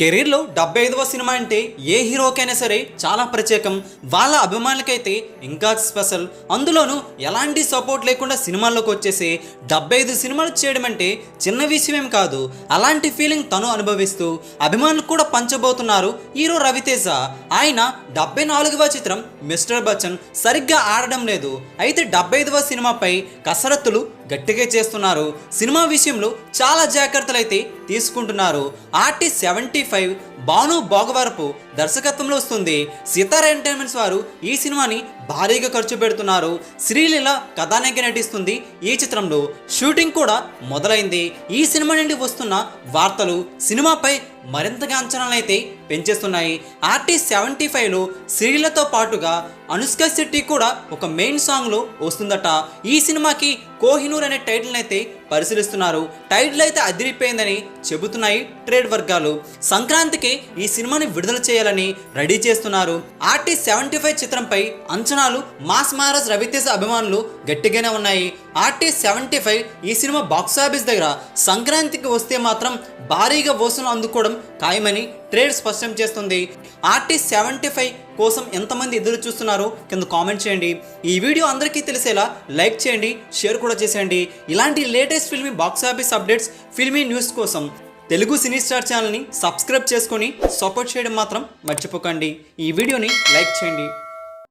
కెరీర్లో 75వ సినిమా అంటే ఏ హీరోకైనా సరే చాలా ప్రత్యేకం. వాళ్ళ అభిమానులకైతే ఇంకా స్పెషల్. అందులోనూ ఎలాంటి సపోర్ట్ లేకుండా సినిమాల్లోకి వచ్చేసి 75 సినిమాలు చేయడం అంటే చిన్న విషయమేం కాదు. అలాంటి ఫీలింగ్ తను అనుభవిస్తూ అభిమానులు కూడా పంచబోతున్నారు హీరో రవితేజ. ఆయన 74వ చిత్రం మిస్టర్ బచ్చన్ సరిగ్గా ఆడడం లేదు. అయితే 75వ సినిమాపై కసరత్తులు గట్టిగా చేస్తున్నారు. సినిమా విషయంలో చాలా జాగ్రత్తలు అయితే తీసుకుంటున్నారు. ఆర్టిస్ట్ 75 భాను భోగవరపు దర్శకత్వంలో వస్తుంది. సితార ఎంటర్టైన్మెంట్స్ వారు ఈ సినిమాని భారీగా ఖర్చు పెడుతున్నారు. శ్రీలీల కథానాయిక నటిస్తుంది ఈ చిత్రంలో. షూటింగ్ కూడా మొదలైంది. ఈ సినిమా నుండి వస్తున్న వార్తలు సినిమాపై మరింతగా అంచనాలు అయితే పెంచేస్తున్నాయి. ఆర్టిస్ట్ 75లో శ్రీలీలతో పాటుగా అనుష్క శెట్టి కూడా ఒక మెయిన్ సాంగ్లో వస్తుందట. ఈ సినిమాకి కోహినూర్ అనే టైటిల్ అయితే పరిశీలిస్తున్నారు. టైటిల్ అయితే అదిరిపోయిందని చెబుతున్నాయి ట్రేడ్ వర్గాలు. సంక్రాంతికి ఈ సినిమాని విడుదల చేయాలని రెడీ చేస్తున్నారు. ఆర్టిస్ట్ 75 చిత్రంపై అంచనాలు మాస్ మహారాజ్ రవితేజ అభిమానులు గట్టిగానే ఉన్నాయి. ఆర్టిస్ట్ 75 ఈ సినిమా బాక్సాఫీస్ దగ్గర సంక్రాంతికి వస్తే మాత్రం భారీగా వసూలు అందుకోవడం ఖాయమని ట్రేడ్ స్పష్టం చేస్తుంది. ఆర్టిస్ట్ 75 కోసం ఎంతమంది ఎదురు చూస్తున్నారో కింద కామెంట్ చేయండి. ఈ వీడియో అందరికీ తెలిసేలా లైక్ చేయండి, షేర్ కూడా చేసేయండి. ఇలాంటి latest filmy box office updates, filmy news కోసం తెలుగు సినీ స్టార్ ఛానల్ని సబ్స్క్రైబ్ చేసుకొని సపోర్ట్ చేయడం మాత్రం మర్చిపోకండి. ఈ వీడియోని లైక్ చేయండి.